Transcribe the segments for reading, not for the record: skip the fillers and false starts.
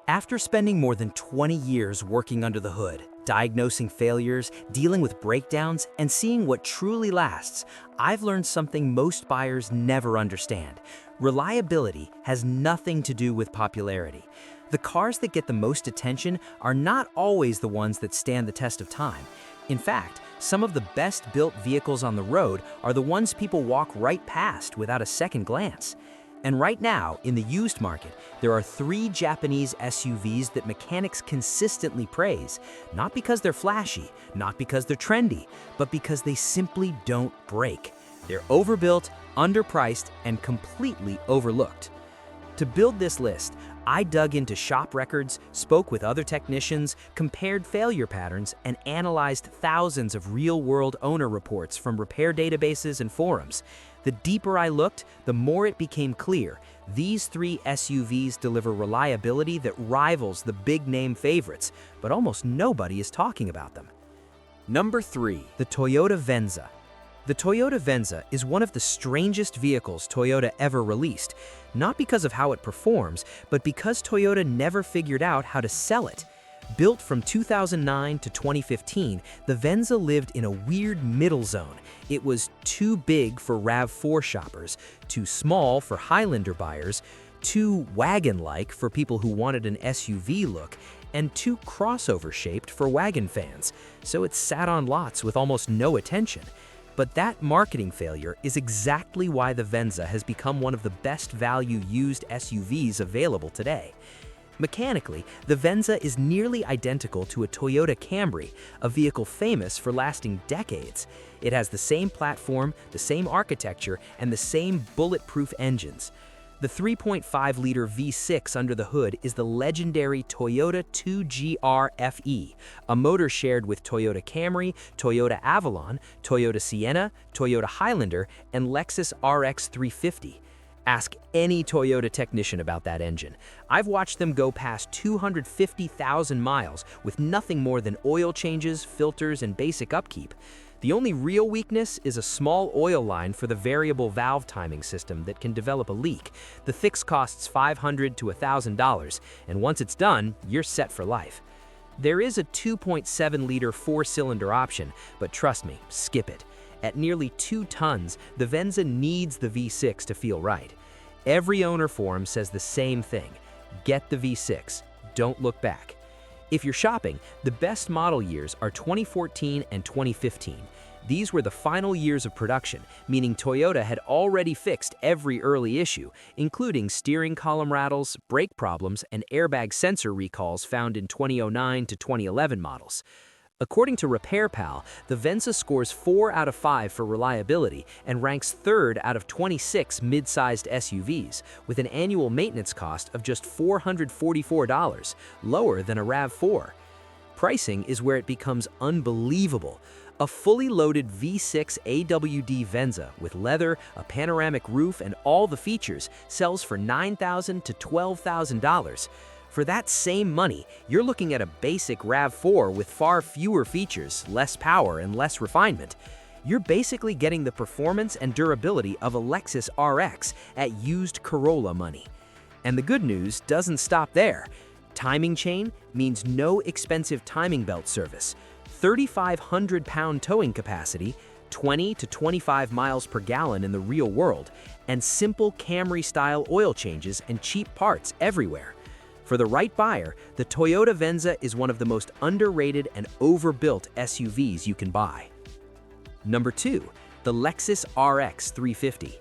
After spending more than 20 years working under the hood, diagnosing failures, dealing with breakdowns, and seeing what truly lasts, I've learned something most buyers never understand. Reliability has nothing to do with popularity. The cars that get the most attention are not always the ones that stand the test of time. In fact, some of the best-built vehicles on the road are the ones people walk right past without a second glance. And right now, in the used market, there are 3 Japanese SUVs that mechanics consistently praise, not because they're flashy, not because they're trendy, but because they simply don't break. They're overbuilt, underpriced, and completely overlooked. To build this list, I dug into shop records, spoke with other technicians, compared failure patterns, and analyzed thousands of real-world owner reports from repair databases and forums. The deeper I looked, the more it became clear. These 3 SUVs deliver reliability that rivals the big-name favorites, but almost nobody is talking about them. Number 3. The Toyota Venza. The Toyota Venza is one of the strangest vehicles Toyota ever released, not because of how it performs, but because Toyota never figured out how to sell it. Built from 2009 to 2015, the Venza lived in a weird middle zone. It was too big for RAV4 shoppers, too small for Highlander buyers, too wagon-like for people who wanted an SUV look, and too crossover-shaped for wagon fans, so it sat on lots with almost no attention. But that marketing failure is exactly why the Venza has become one of the best value used SUVs available today. Mechanically, the Venza is nearly identical to a Toyota Camry, a vehicle famous for lasting decades. It has the same platform, the same architecture, and the same bulletproof engines. The 3.5-liter V6 under the hood is the legendary Toyota 2GR FE, a motor shared with Toyota Camry, Toyota Avalon, Toyota Sienna, Toyota Highlander, and Lexus RX 350. Ask any Toyota technician about that engine. I've watched them go past 250,000 miles with nothing more than oil changes, filters, and basic upkeep. The only real weakness is a small oil line for the variable valve timing system that can develop a leak. The fix costs $500 to $1,000, and once it's done, you're set for life. There is a 2.7-liter 4-cylinder option, but trust me, skip it. At nearly 2 tons, the Venza needs the V6 to feel right. Every owner forum says the same thing. Get the V6. Don't look back. If you're shopping, the best model years are 2014 and 2015. These were the final years of production, meaning Toyota had already fixed every early issue, including steering column rattles, brake problems, and airbag sensor recalls found in 2009 to 2011 models. According to RepairPal, the Venza scores 4 out of 5 for reliability and ranks 3rd out of 26 mid-sized SUVs, with an annual maintenance cost of just $444, lower than a RAV4. Pricing is where it becomes unbelievable. A fully loaded V6 AWD Venza with leather, a panoramic roof, and all the features sells for $9,000 to $12,000. For that same money, you're looking at a basic RAV4 with far fewer features, less power, and less refinement. You're basically getting the performance and durability of a Lexus RX at used Corolla money. And the good news doesn't stop there. Timing chain means no expensive timing belt service, 3,500-pound towing capacity, 20 to 25 miles per gallon in the real world, and simple Camry-style oil changes and cheap parts everywhere. For the right buyer, the Toyota Venza is one of the most underrated and overbuilt SUVs you can buy. Number 2, the Lexus RX 350.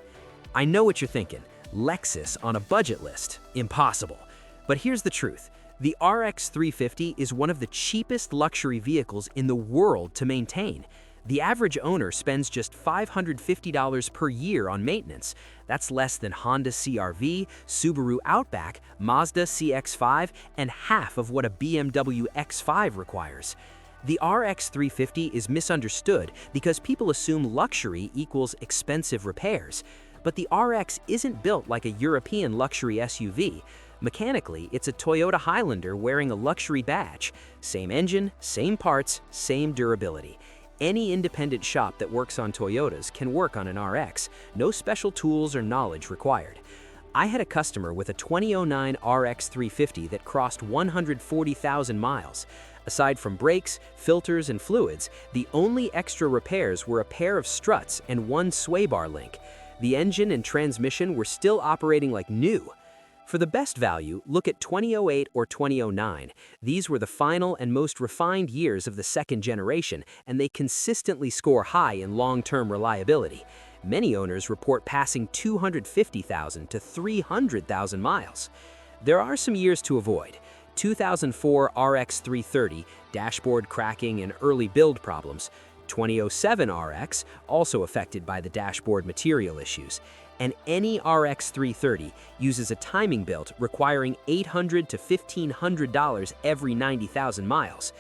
I know what you're thinking. Lexus on a budget list? Impossible. But here's the truth. The RX 350 is one of the cheapest luxury vehicles in the world to maintain. The average owner spends just $550 per year on maintenance. That's less than Honda CR-V, Subaru Outback, Mazda CX5, and half of what a BMW X5 requires. The RX 350 is misunderstood because people assume luxury equals expensive repairs. But the RX isn't built like a European luxury SUV. Mechanically, it's a Toyota Highlander wearing a luxury badge. Same engine, same parts, same durability. Any independent shop that works on Toyotas can work on an RX, no special tools or knowledge required. I had a customer with a 2009 RX 350 that crossed 140,000 miles. Aside from brakes, filters, and fluids, the only extra repairs were a pair of struts and one sway bar link. The engine and transmission were still operating like new. For the best value, look at 2008 or 2009. These were the final and most refined years of the second generation, and they consistently score high in long-term reliability. Many owners report passing 250,000 to 300,000 miles. There are some years to avoid. 2004 RX 330, dashboard cracking and early build problems. 2007 RX, also affected by the dashboard material issues. And any RX 330 uses a timing belt requiring $800 to $1,500 every 90,000 miles.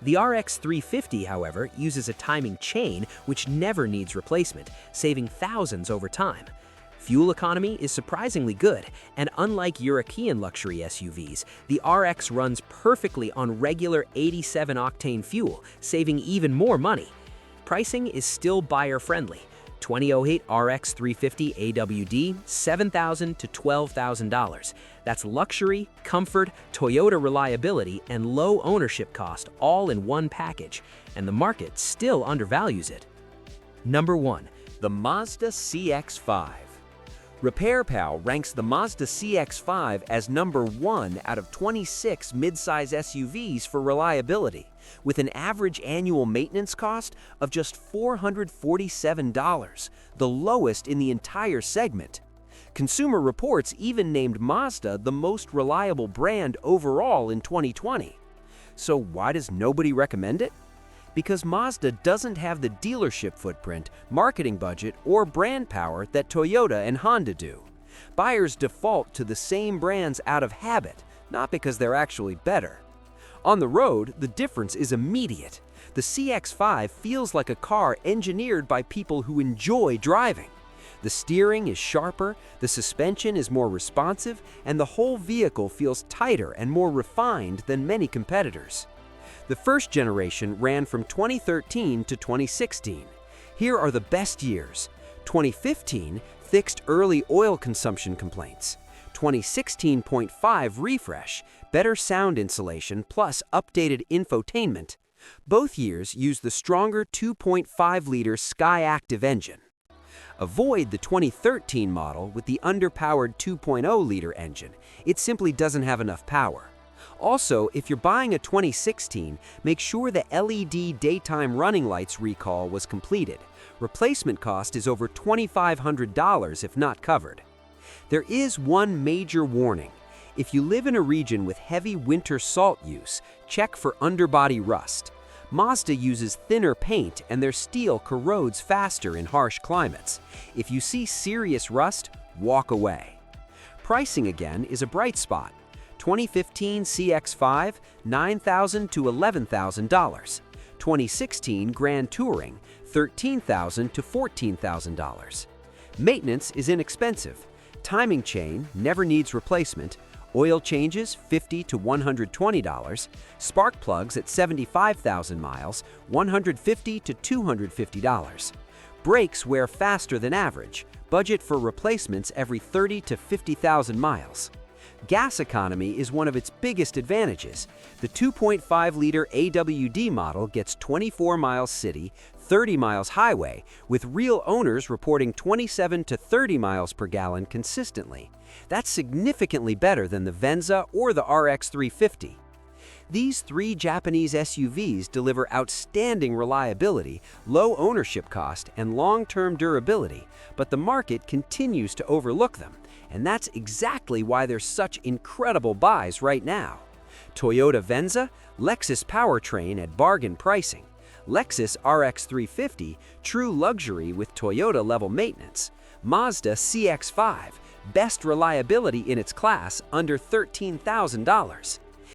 The RX 350, however, uses a timing chain which never needs replacement, saving thousands over time. Fuel economy is surprisingly good, and unlike European luxury SUVs, the RX runs perfectly on regular 87-octane fuel, saving even more money. Pricing is still buyer-friendly. 2008 RX 350 AWD, $7,000 to $12,000. That's luxury, comfort, Toyota reliability, and low ownership cost all in one package, and the market still undervalues it. Number 1. The Mazda CX5. RepairPal ranks the Mazda CX5 as number 1 out of 26 midsize SUVs for reliability, with an average annual maintenance cost of just $447, the lowest in the entire segment. Consumer Reports even named Mazda the most reliable brand overall in 2020. So why does nobody recommend it? Because Mazda doesn't have the dealership footprint, marketing budget, or brand power that Toyota and Honda do. Buyers default to the same brands out of habit, not because they're actually better. On the road, the difference is immediate. The CX5 feels like a car engineered by people who enjoy driving. The steering is sharper, the suspension is more responsive, and the whole vehicle feels tighter and more refined than many competitors. The first generation ran from 2013 to 2016. Here are the best years. 2015 fixed early oil consumption complaints. 2016.5 refresh, better sound insulation plus updated infotainment. Both years use the stronger 2.5-liter Skyactiv engine. Avoid the 2013 model with the underpowered 2.0-liter engine. It simply doesn't have enough power. Also, if you're buying a 2016, make sure the LED daytime running lights recall was completed. Replacement cost is over $2,500 if not covered. There is one major warning. If you live in a region with heavy winter salt use, check for underbody rust. Mazda uses thinner paint and their steel corrodes faster in harsh climates. If you see serious rust, walk away. Pricing again is a bright spot. 2015 CX5, $9,000 to $11,000. 2016 Grand Touring, $13,000 to $14,000. Maintenance is inexpensive. Timing chain never needs replacement. Oil changes $50 to $120. Spark plugs at 75,000 miles, $150 to $250. Brakes wear faster than average. Budget for replacements every 30 to 50,000 miles. Gas economy is one of its biggest advantages. The 2.5-liter AWD model gets 24 miles city, 30 miles highway, with real owners reporting 27 to 30 miles per gallon consistently. That's significantly better than the Venza or the RX 350. These three Japanese SUVs deliver outstanding reliability, low ownership cost, and long-term durability, but the market continues to overlook them. And that's exactly why they're such incredible buys right now. Toyota Venza, Lexus powertrain at bargain pricing. Lexus RX 350, true luxury with Toyota-level maintenance. Mazda CX5, best reliability in its class under $13,000.